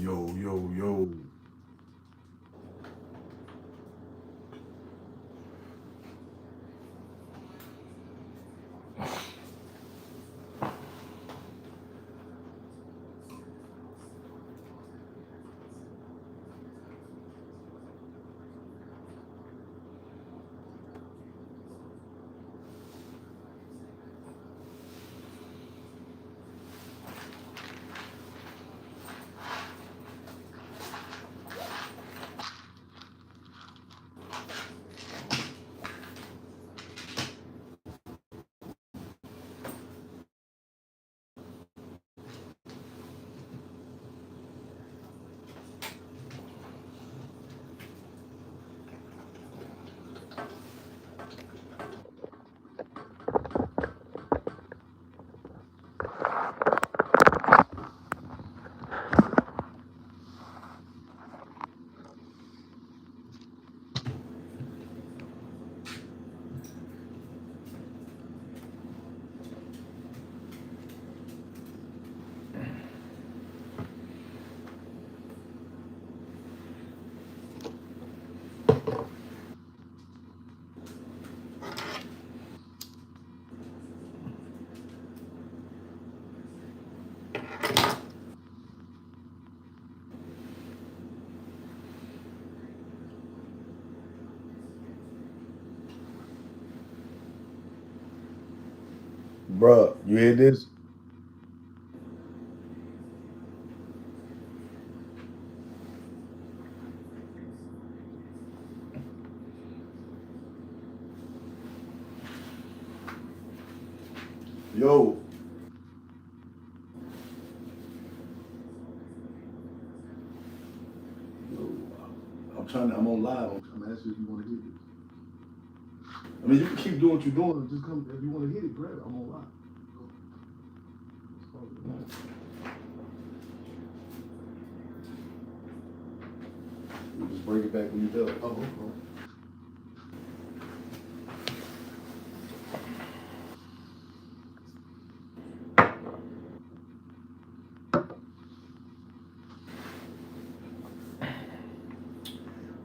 Yo, yo, yo. Bruh, you hear this? Yo. Yo. I'm on live. I'm asking if you want to hit it. I mean, you can keep doing what you're doing. Just come, if you want to hit it, grab it. I'm on live. You just bring it back when you're done. Oh, okay.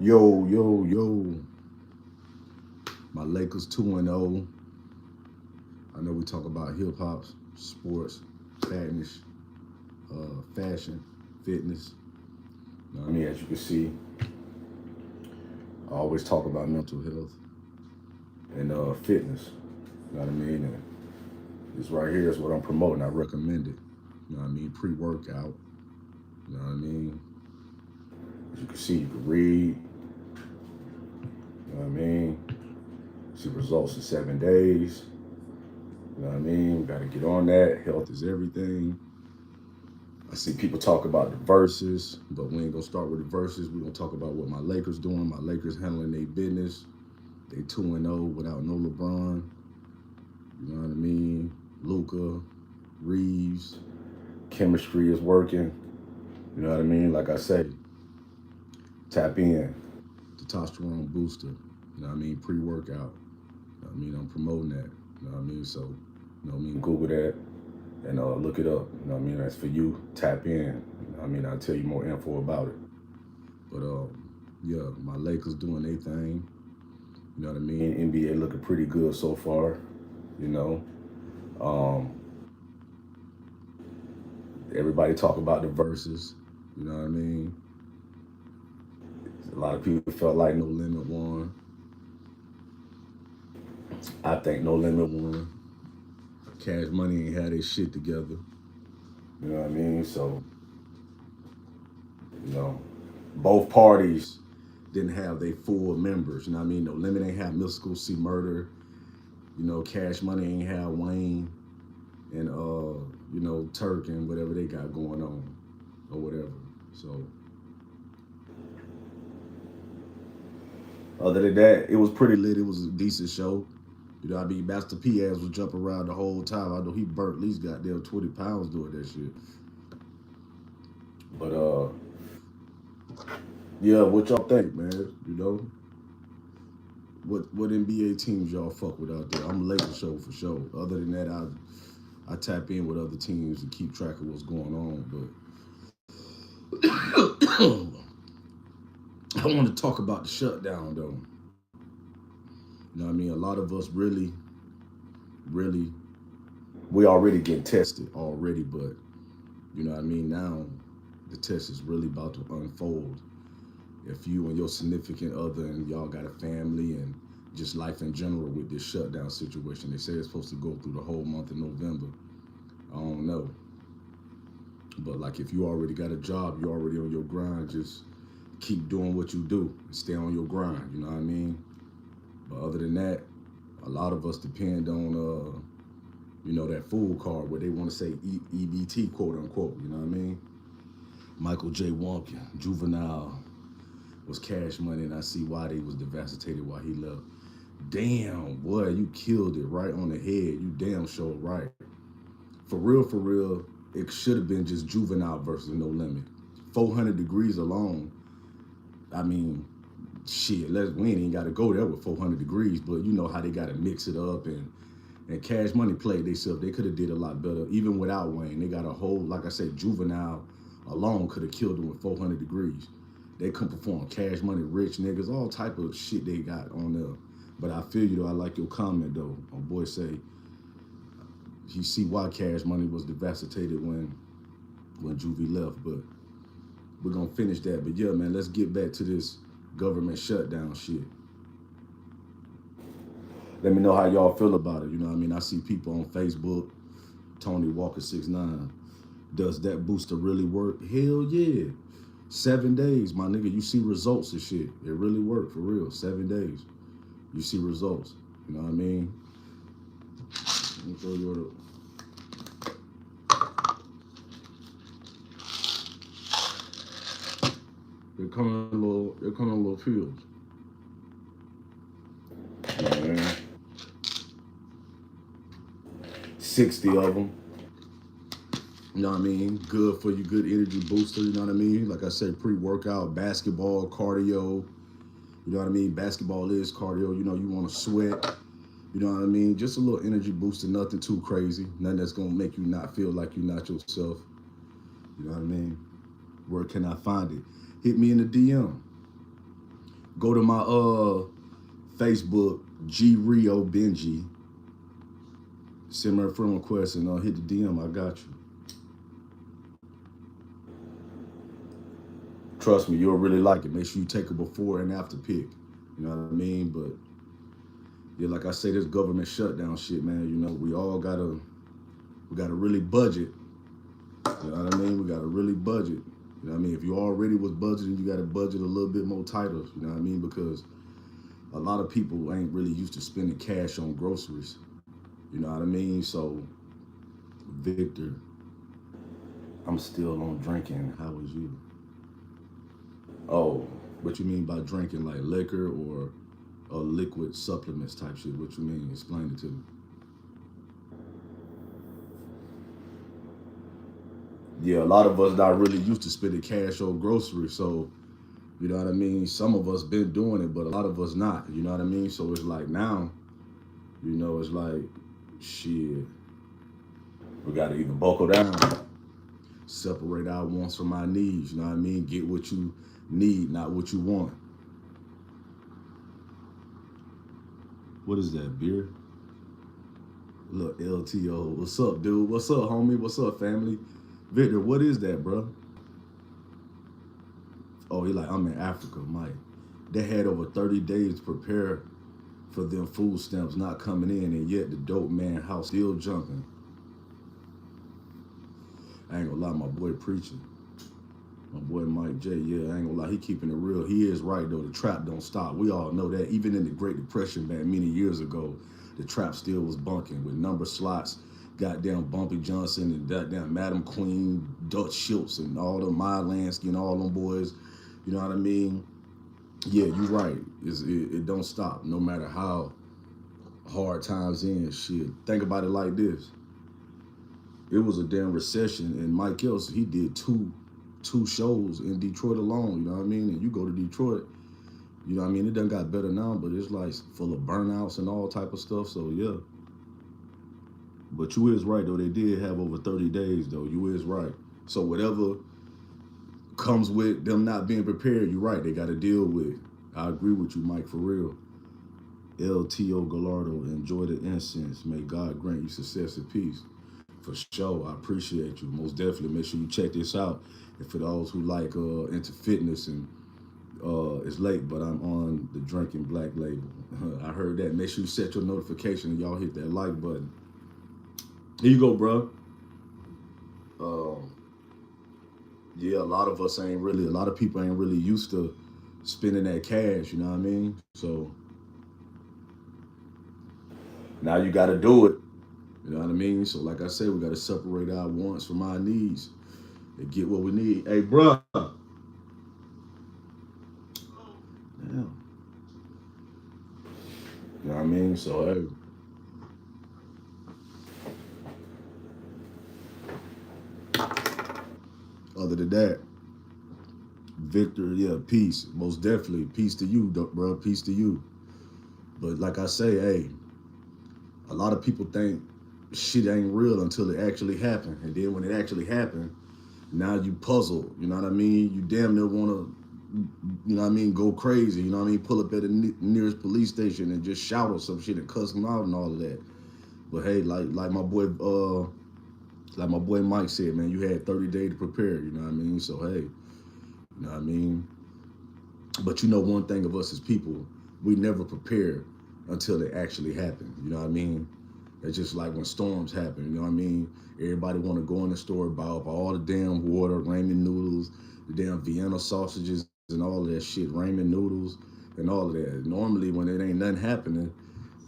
Yo, yo, yo. My Lakers 2-0. I know we talk about hip hop, sports, fatness, fashion, fitness. You know what I mean? As you can see, I always talk about mental health and fitness. You know what I mean? And this right here is what I'm promoting. I recommend it. You know what I mean? Pre-workout. You know what I mean? As you can see, you can read. You know what I mean? See results in 7 days. You know what I mean? We got to get on that. Health is everything. I see people talk about the verses, but we ain't gonna start with the verses. We're gonna talk about what my Lakers doing. My Lakers handling their business. They 2-0 without no LeBron. You know what I mean? Luca, Reeves, chemistry is working. You know what I mean? Like I say, tap in. Testosterone booster. You know what I mean? Pre-workout. You know what I mean? I'm promoting that. You know what I mean? So, you know what I mean? Google that and look it up. You know what I mean? That's for you. Tap in. You know what I mean? I'll tell you more info about it. But yeah, my Lakers doing their thing. You know what I mean? NBA looking pretty good so far. You know, um, everybody talk about the verses. You know what I mean? A lot of people felt like No Limit won. I think No Limit won. Cash Money ain't had their shit together. You know what I mean? So, you know, both parties didn't have their full members. You know what I mean? No Limit ain't have Mystical C Murder. You know, Cash Money ain't have Wayne and you know, Turk and whatever they got going on or whatever. So other than that, it was pretty lit. It was a decent show. You know what I mean? Master P ass was jumping around the whole time. I know he burnt at least goddamn 20 pounds doing that shit. But yeah, what y'all think, man? You know? What NBA teams y'all fuck with out there? I'm a Lakers show for sure. Other than that, I tap in with other teams and keep track of what's going on. But I want to talk about the shutdown though. You know what I mean? A lot of us really, we already getting tested already, but you know what I mean? Now the test is really about to unfold. If you and your significant other and y'all got a family and just life in general with this shutdown situation, they say it's supposed to go through the whole month of November. I don't know. But like if you already got a job, you already on your grind, just keep doing what you do and stay on your grind, you know what I mean? But other than that, a lot of us depend on that food card where they want to say EBT, quote unquote, you know what I mean? Michael J. Wonka, Juvenile was Cash Money, and I see why they was devastated while he left. Damn, boy, you killed it right on the head. You damn sure right. For real, it should have been just Juvenile versus No Limit. 400 Degrees alone. I mean, shit, we ain't even got to go there with 400 Degrees, but you know how they got to mix it up and Cash Money played themselves. They could have did a lot better, even without Wayne. They got a whole, like I said, Juvenile alone could have killed them with 400 Degrees. They couldn't perform. Cash Money, Rich Niggas, all type of shit they got on there. But I feel you though. I like your comment though. My boy say he see why Cash Money was devastated when Juvie left. But we're gonna finish that. But yeah, man, let's get back to this government shutdown shit. Let me know how y'all feel about it. You know what I mean? I see people on Facebook, Tony Walker 69. Does that booster really work? Hell yeah. 7 days, my nigga, you see results and shit. It really worked, for real. 7 days. You see results. You know what I mean? Let me throw your... They're coming in little fields. Man. 60 of them. You know what I mean? Good for you, good energy booster, you know what I mean? Like I said, pre-workout, basketball, cardio. You know what I mean? Basketball is cardio. You know, you want to sweat. You know what I mean? Just a little energy booster, nothing too crazy. Nothing that's going to make you not feel like you're not yourself. You know what I mean? Where can I find it? Hit me in the DM. Go to my Facebook, G Rio Benji. Send me a friend request and hit the DM. I got you. Trust me, you'll really like it. Make sure you take a before and after pic. You know what I mean? But yeah, like I say, this government shutdown shit, man. You know, we gotta really budget. You know what I mean? We gotta really budget. You know what I mean? If you already was budgeting, you gotta budget a little bit more tighter. You know what I mean? Because a lot of people ain't really used to spending cash on groceries. You know what I mean? So, Victor, I'm still on drinking. How was you? Oh, what you mean by drinking? Like liquor or liquid supplements type shit? What you mean? Explain it to me. Yeah, a lot of us not really used to spending cash on groceries. So, you know what I mean? Some of us been doing it, but a lot of us not. You know what I mean? So it's like now, you know, it's like, shit, we got to either buckle down, separate our wants from our needs. You know what I mean? Get what you need, not what you want. What is that, beer? Look, LTO. What's up, dude? What's up, homie? What's up, family? Victor, what is that, bro? Oh, he like, I'm in Africa, Mike. They had over 30 days to prepare for them food stamps not coming in, and yet the dope man house still jumping. I ain't gonna lie, my boy preaching. My boy Mike J, yeah, I ain't gonna lie, he keeping it real. He is right, though. The trap don't stop. We all know that. Even in the Great Depression back many years ago, the trap still was bunking with number slots, goddamn Bumpy Johnson and goddamn Madam Queen, Dutch Schultz, and all them Maya Lansky and all them boys. You know what I mean? Yeah, you're right. It don't stop, no matter how hard times end. Shit, think about it like this. It was a damn recession, and Mike Else, he did two shows in Detroit alone, you know what I mean? And you go to Detroit, you know what I mean? It done got better now, but it's like full of burnouts and all type of stuff, so yeah. But you is right, though. They did have over 30 days, though. You is right. So whatever comes with them not being prepared. You're right. They got to deal with. I agree with you, Mike, for real. LTO Gallardo, enjoy the incense. May God grant you success and peace. For sure, I appreciate you. Most definitely. Make sure you check this out. And for those who like into fitness and it's late, but I'm on the Drinking Black label. I heard that. Make sure you set your notification and y'all hit that like button. Here you go, bro. Yeah, a lot of people ain't really used to spending that cash, you know what I mean? So now you got to do it, you know what I mean? So like I said, we got to separate our wants from our needs and get what we need. Hey, bro. Damn. You know what I mean? So, hey. Other than that, Victor, yeah, peace. Most definitely. Peace to you, bro. Peace to you. But like I say, hey, a lot of people think shit ain't real until it actually happened. And then when it actually happened, now you puzzled. You know what I mean? You damn near want to, you know what I mean, go crazy. You know what I mean? Pull up at the nearest police station and just shout or some shit and cuss them out and all of that. But hey, like my boy Mike said, man, you had 30 days to prepare. You know what I mean? So hey, you know what I mean? But you know one thing of us as people, we never prepare until it actually happen. You know what I mean? It's just like when storms happen, you know what I mean? Everybody want to go in the store, buy up all the damn water, ramen noodles, the damn Vienna sausages and all of that shit, ramen noodles and all of that. Normally when it ain't nothing happening,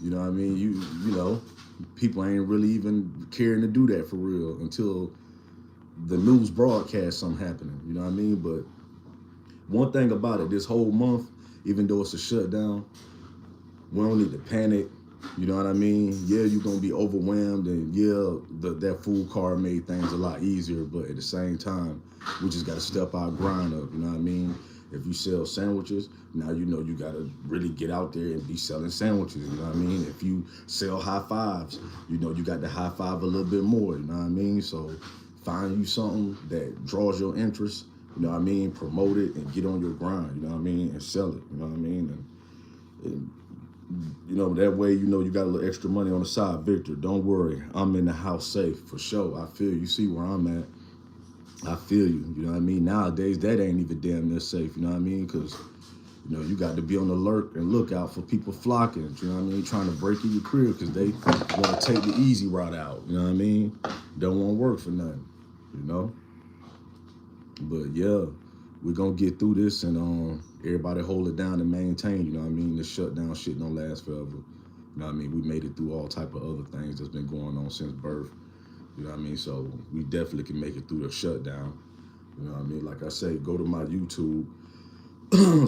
you know what I mean? You know, people ain't really even caring to do that for real until the news broadcast something happening, you know what I mean? But one thing about it, this whole month, even though it's a shutdown, we don't need to panic. You know what I mean? Yeah, you're going to be overwhelmed, and yeah, that food card made things a lot easier, but at the same time, we just got to step our grind up, you know what I mean? If you sell sandwiches, now you know you got to really get out there and be selling sandwiches, you know what I mean? If you sell high fives, you know you got to high five a little bit more, you know what I mean? So find you something that draws your interest, you know what I mean? Promote it and get on your grind, you know what I mean? And sell it, you know what I mean? And you know, that way, you know, you got a little extra money on the side. Victor, don't worry. I'm in the house safe for sure. I feel you. See where I'm at. I feel you. You know what I mean? Nowadays, that ain't even damn near safe. You know what I mean? Because, you know, you got to be on the alert and look out for people flocking. You know what I mean? Trying to break in your crib because they want to take the easy route out. You know what I mean? Don't want to work for nothing. You know? But yeah, we're going to get through this and everybody hold it down and maintain, you know what I mean? The shutdown shit don't last forever. You know what I mean? We made it through all type of other things that's been going on since birth. You know what I mean? So we definitely can make it through the shutdown. You know what I mean? Like I say, go to my YouTube,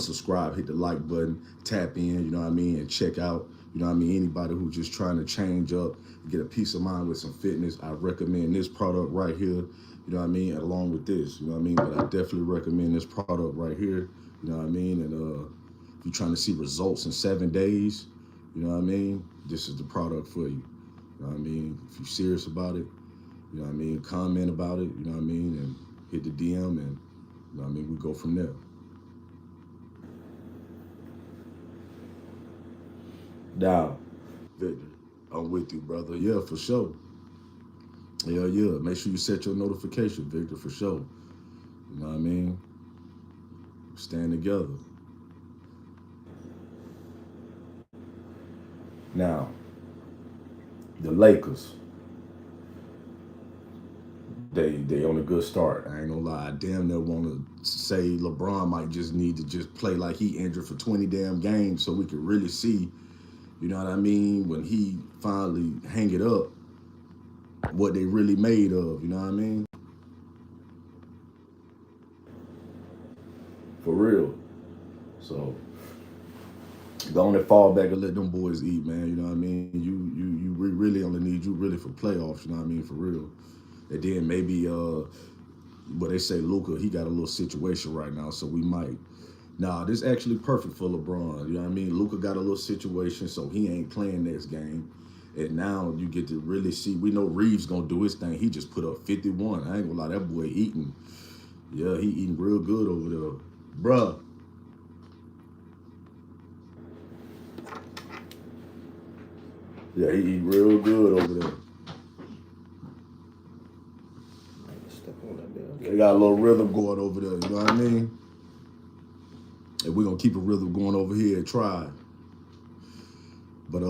subscribe, hit the like button, tap in, you know what I mean? And check out, you know what I mean? Anybody who's just trying to change up, get a peace of mind with some fitness, I recommend this product right here. You know what I mean? Along with this, you know what I mean? But I definitely recommend this product right here. You know what I mean? And if you're trying to see results in 7 days, you know what I mean? This is the product for you. You know what I mean? If you're serious about it, you know what I mean? Comment about it, you know what I mean? And hit the DM and, you know what I mean? We go from there. Now, Victor, I'm with you, brother. Yeah, for sure. Yeah, yeah. Make sure you set your notification, Victor, for sure. You know what I mean? Stand together. Now, the Lakers, they on a good start. I ain't gonna lie. I damn near want to say LeBron might just need to just play like he injured for 20 damn games so we could really see, you know what I mean, when he finally hang it up, what they really made of, you know what I mean? For real. So go on and fall back and let them boys eat, man. You know what I mean? We really only need you really for playoffs, you know what I mean, for real. And then maybe but they say Luka, he got a little situation right now, so we might. Nah, this actually perfect for LeBron. You know what I mean? Luka got a little situation, so he ain't playing next game. And now you get to really see. We know Reeves gonna do his thing. He just put up 51. I ain't gonna lie, that boy eating. Yeah, he eating real good over there. Bruh. Yeah, he eat real good over there. Step on that They damn. got a little rhythm going over there, you know what I mean? And we're gonna keep a rhythm going over here and try. But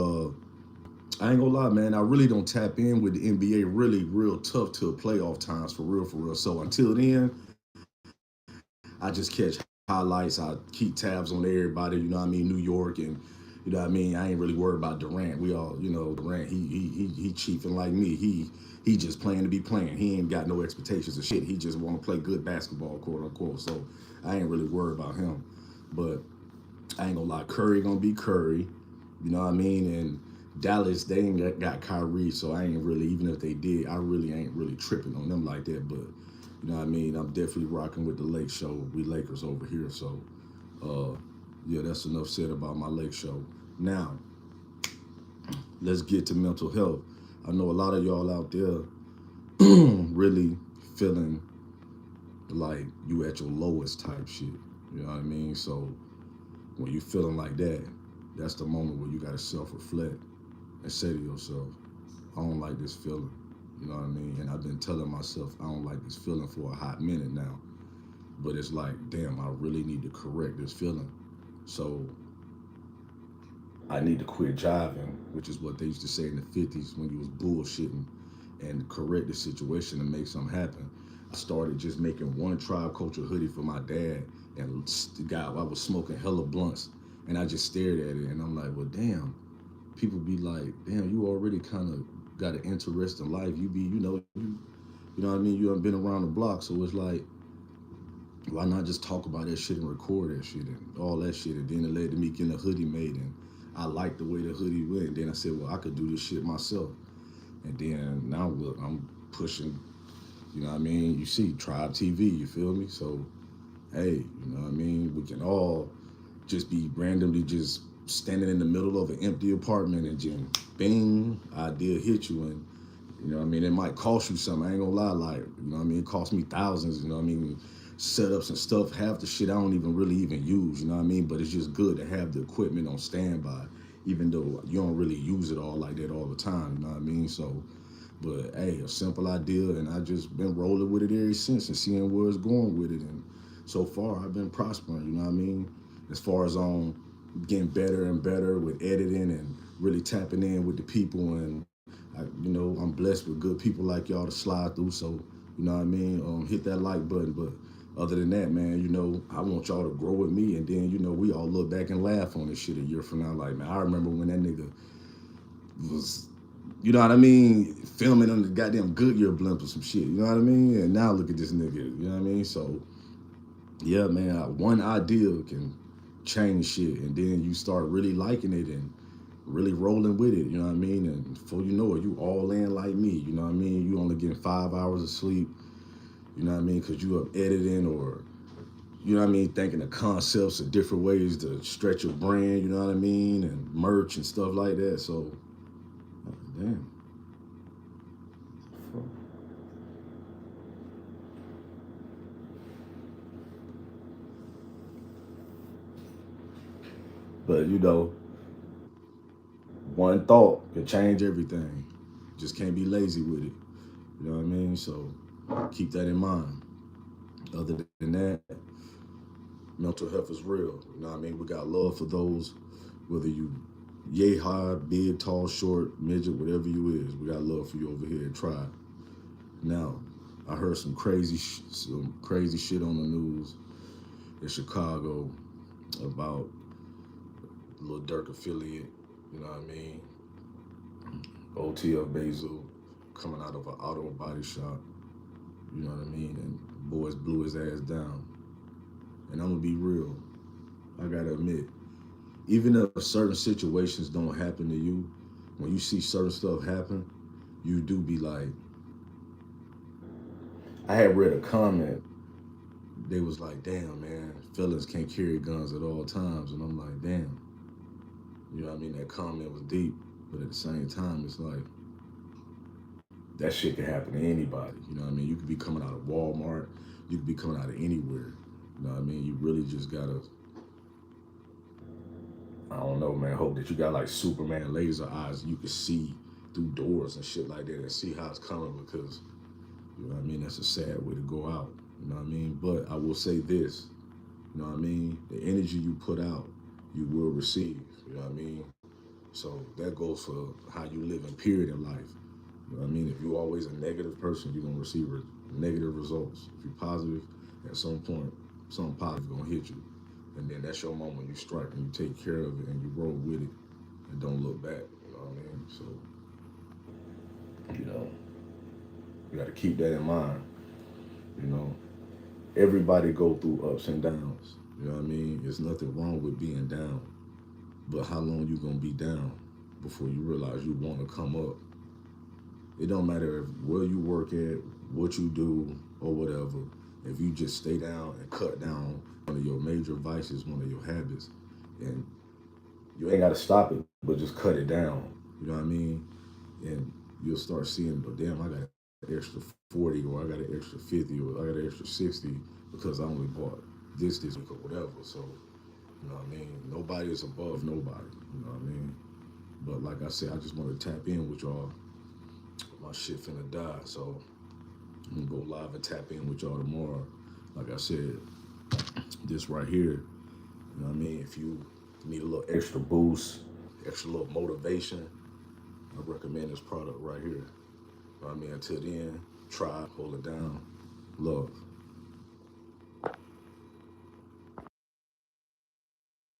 I ain't gonna lie, man. I really don't tap in with the NBA really real tough till playoff times for real, for real. So until then, I just catch highlights. I keep tabs on everybody. You know what I mean? New York and you know what I mean. I ain't really worried about Durant. We all, you know, Durant. He chiefing like me. He just playing to be playing. He ain't got no expectations of shit. He just want to play good basketball, quote unquote. So I ain't really worried about him. But I ain't gonna lie, Curry gonna be Curry. You know what I mean? And Dallas, they ain't got Kyrie, so I ain't really, even if they did, I really ain't really tripping on them like that. But you know what I mean? I'm definitely rocking with the Lake Show. We Lakers over here, so yeah, that's enough said about my Lake Show. Now, let's get to mental health. I know a lot of y'all out there really feeling like you at your lowest type shit. You know what I mean? So when you feeling like that, that's the moment where you gotta self-reflect and say to yourself, I don't like this feeling. You know what I mean? And I've been telling myself I don't like this feeling for a hot minute now. But it's like, damn, I really need to correct this feeling. So I need to quit jiving, which is what they used to say in the 50s when you was bullshitting, and correct the situation and make something happen. I started just making one Tribe Culture hoodie for my dad, and God, I was smoking hella blunts, and I just stared at it, and I'm like, well, damn. People be like, damn, you already kind of got an interesting life. You be, you know what I mean. You haven't been around the block, so it's like, why not just talk about that shit and record that shit and all that shit? And then it led to me getting a hoodie made, and I liked the way the hoodie went. And then I said, well, I could do this shit myself. And then now look, I'm pushing. You know what I mean? You see, Tribe TV. You feel me? So hey, you know what I mean? We can all just be randomly just standing in the middle of an empty apartment and just bing, idea hit you, and you know what I mean? It might cost you something. I ain't gonna lie, like, you know what I mean? It cost me thousands, you know what I mean? Setups and stuff, half the shit I don't even really even use, you know what I mean? But it's just good to have the equipment on standby, even though you don't really use it all like that all the time, you know what I mean? So, but hey, a simple idea, and I just been rolling with it ever since and seeing where it's going with it. And so far, I've been prospering, you know what I mean? As far as on getting better and better with editing and really tapping in with the people and I'm blessed with good people like y'all to slide through. So, you know what I mean? Hit that like button. But other than that, man, I want y'all to grow with me. And then, we all look back and laugh on this shit a year from now. Like, man, I remember when that nigga was, you know what I mean, filming on the goddamn Goodyear blimp or some shit. You know what I mean? And now look at this nigga. You know what I mean? So, yeah, man, one idea can change shit. And then you start really liking it and really rolling with it, you know what I mean? And before you know it, you all in like me, you know what I mean? You only getting 5 hours of sleep, you know what I mean? Because you up editing or, you know what I mean, thinking of concepts of different ways to stretch your brand, you know what I mean? And merch and stuff like that. So, damn. But, one thought can change everything. Just can't be lazy with it, you know what I mean? So, keep that in mind. Other than that, mental health is real. You know what I mean? We got love for those, whether you yay high, big, tall, short, midget, whatever you is. We got love for you over here at Tribe. Now, I heard some crazy shit on the news in Chicago about a Lil Durk affiliate. You know what I mean? OTF Basil coming out of an auto body shop. You know what I mean? And boys blew his ass down. And I'm gonna be real. I gotta admit, even if certain situations don't happen to you, when you see certain stuff happen, you do be like, I had read a comment. They was like, damn, man, fellas can't carry guns at all times. And I'm like, damn. You know what I mean? That comment was deep. But at the same time, it's like, that shit can happen to anybody. You know what I mean? You could be coming out of Walmart. You could be coming out of anywhere. You know what I mean? You really just gotta, I don't know, man. Hope that you got like Superman laser eyes and you can see through doors and shit like that and see how it's coming, because, you know what I mean, that's a sad way to go out. You know what I mean? But I will say this, you know what I mean? The energy you put out, you will receive. You know what I mean? So that goes for how you live in period in life. You know what I mean? If you're always a negative person, you're gonna receive negative results. If you're positive, at some point, something positive is gonna hit you. And then that's your moment you strike and you take care of it and you roll with it and don't look back. You know what I mean? So, you know, you gotta keep that in mind. You know, everybody go through ups and downs. You know what I mean? There's nothing wrong with being down. But how long you gonna be down before you realize you wanna come up? It don't matter where you work at, what you do, or whatever. If you just stay down and cut down one of your major vices, one of your habits, and you ain't gotta stop it, but just cut it down. You know what I mean? And you'll start seeing, oh, damn, I got an extra 40, or I got an extra 50, or I got an extra 60 because I only bought this week or whatever. So, you know what I mean? Nobody is above nobody. You know what I mean? But like I said, I just want to tap in with y'all. My shit finna die, so I'm gonna go live and tap in with y'all tomorrow. Like I said, this right here, you know what I mean? If you need a little extra boost, extra little motivation, I recommend this product right here. You know what I mean? Until then, try, hold it down, love.